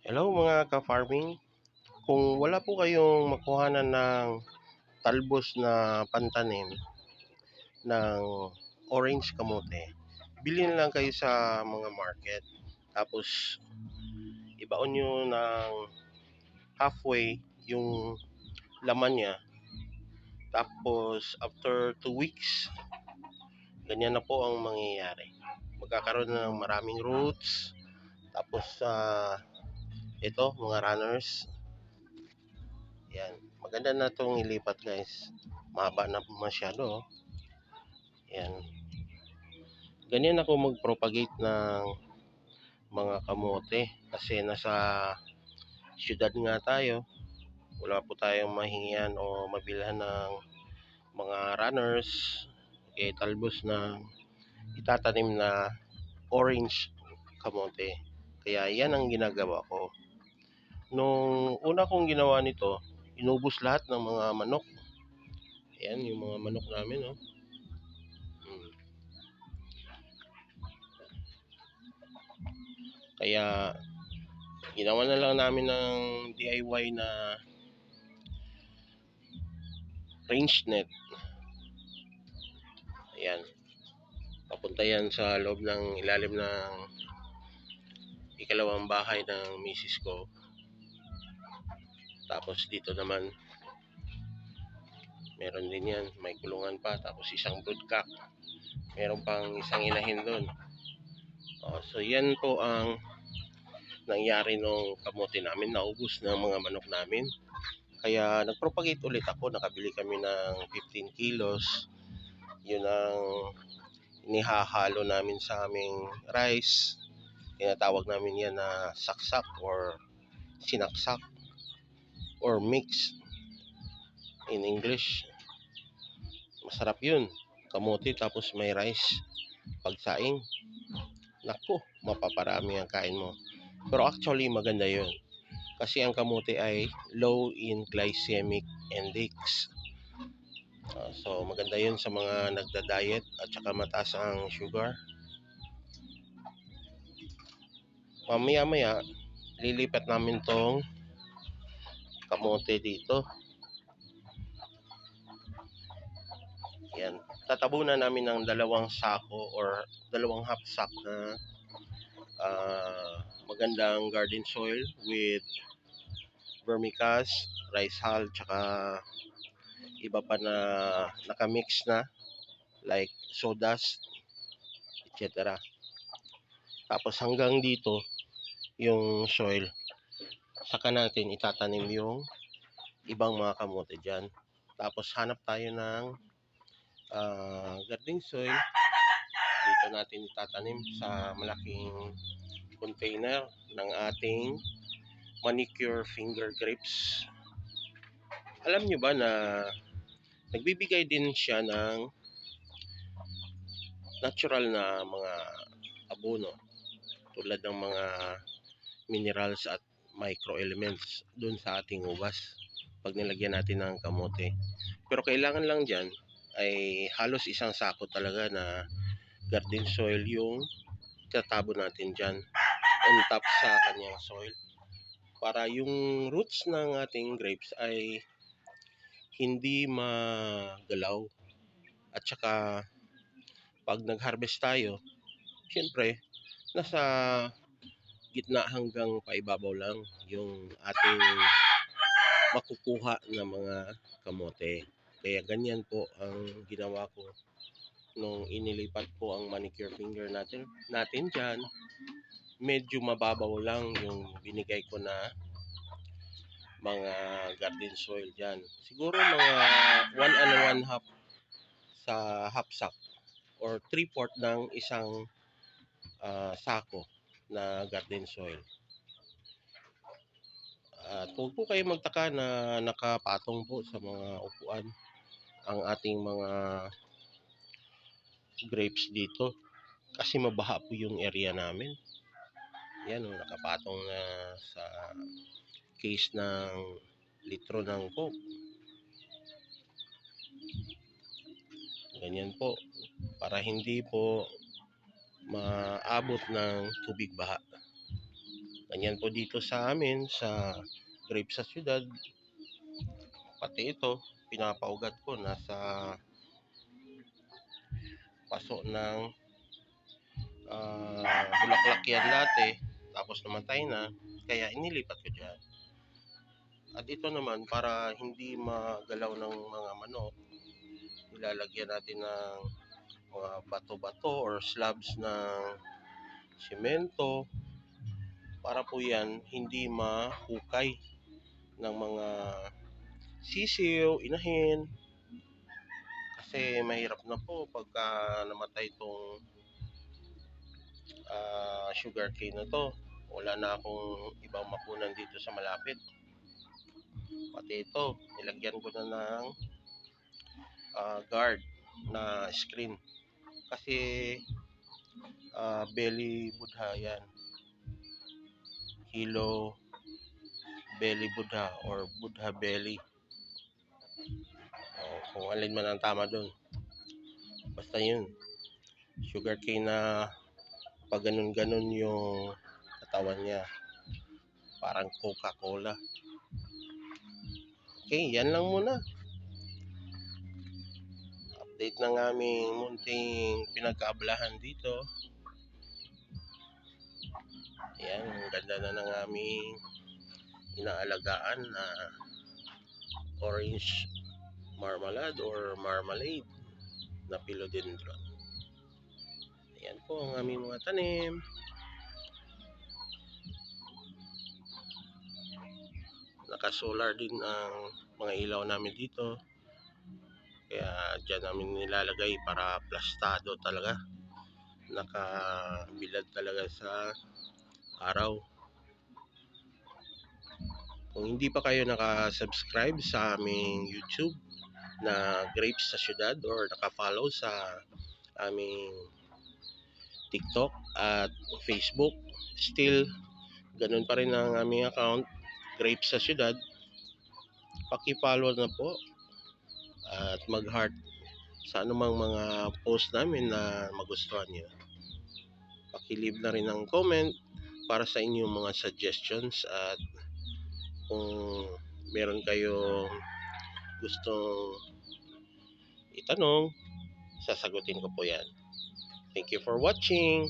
Hello mga ka-farming. Kung wala po kayong makuhanan ng talbos na pantanim ng orange kamote, bilhin lang kayo sa mga market. Tapos ibaon nyo ng halfway yung laman niya. Tapos after 2 weeks, ganyan na po ang mangyayari. Magkakaroon na ng maraming roots. Tapos ito, mga runners. Yan. Maganda na itong ilipat guys. Mahaba na masyado. Oh. Yan. Ganyan ako mag-propagate ng mga kamote. Kasi nasa syudad nga tayo. Wala po tayong mahingian o mabilhan ng mga runners. Okay, talbos na itatanim na orange kamote. Kaya yan ang ginagawa ko. Nung una kong ginawa nito, inubos lahat ng mga manok. Ayan, yung mga manok namin, oh. Kaya ginawa na lang namin ng DIY na range net. Ayan. Papunta yan sa loob ng ilalim ng ikalawang bahay ng misis ko. Tapos dito naman meron din yan. May kulungan pa. Tapos isang broodcock. Meron pang isang inahin doon. So yan po ang nangyari nung kamote namin. Naubos ng mga manok namin. Kaya nagpropagate ulit ako. Nakabili kami ng 15 kilos. Yun ang inihahalo namin sa aming rice. Tinatawag namin yan na saksak or sinaksak or mix in English. Masarap yun. Kamote tapos may rice. Pagsaing. Naku, mapaparami ang kain mo. Pero actually maganda yun. Kasi ang kamote ay low in glycemic index. So maganda yun sa mga nagda-diet at saka mataas ang sugar. Mamaya-maya, lilipat namin tong kamote dito. Yan. Tatabunan namin ng dalawang sako or dalawang half sack na magandang garden soil with vermicast, rice hull, tsaka iba pa na nakamix na like sawdust, etc. Tapos hanggang dito yung soil. Saka natin itatanim yung ibang mga kamote dyan. Tapos hanap tayo ng garden soil. Dito natin itatanim sa malaking container ng ating manicure finger grapes. Alam nyo ba na nagbibigay din siya ng natural na mga abono tulad ng mga minerals at microelements dun sa ating ubas pag nilagyan natin ng kamote. Pero kailangan lang dyan ay halos isang sako talaga na garden soil yung tatabo natin dyan on top sa kanyang soil para yung roots ng ating grapes ay hindi magalaw. At saka pag nag-harvest tayo, syempre nasa gitna hanggang paibabaw lang yung ating makukuha ng mga kamote. Kaya ganyan po ang ginawa ko nung inilipat ko ang manicure finger natin dyan. Medyo mababaw lang yung binigay ko na mga garden soil dyan. Siguro mga 1 and 1/2 sa half sack or 3/4 ng isang sako na garden soil. At huwag po kayo magtaka na nakapatong po sa mga upuan ang ating mga grapes dito. Kasi mabaha po yung area namin. Yan, nakapatong na sa case ng litro ng Coke. Ganyan po. Para hindi po maabot ng tubig baha. Ganyan. Yan po dito sa amin sa Grape sa Siyudad. Pati ito, pinapaugat ko nasa paso ng bulaklak yan dati. Tapos namatay na, kaya inilipat ko dyan. At ito naman, para hindi magalaw ng mga manok, nilalagyan natin ng mga bato-bato or slabs ng simento para po yan hindi mahukay ng mga sisiw, inahin. Kasi mahirap na po pagka namatay itong sugar cane na to. Wala na akong ibang makunan dito sa malapit. Pati ito, nilagyan ko na ng guard na screen. Kasi belly budha yan. Hilo belly budha or budha belly. Kung alin man ang tama dun. Basta yun. Sugar cane na pag ganun-ganun yung katawan niya. Parang Coca-Cola. Okay, yan lang muna. Update ng aming munting pinagkaabalahan dito. Ayan, ganda na ng aming inaalagaan na orange marmalade or marmalade na philodendron. Ayan po ang aming mga tanim. Naka-solar din ang mga ilaw namin dito. Kaya dyan namin nilalagay para plastado talaga. Nakabilad talaga sa araw. Kung hindi pa kayo naka-subscribe sa aming YouTube na Grapes sa Siyudad or naka-follow sa aming TikTok at Facebook, still ganun pa rin ang aming account, Grapes sa Siyudad. Paki-follow na po at mag-heart sa anumang mga post namin na magustuhan niyo. Paki-leave na rin ng comment para sa inyong mga suggestions at kung meron kayong gustong itanong, sasagutin ko po yan. Thank you for watching.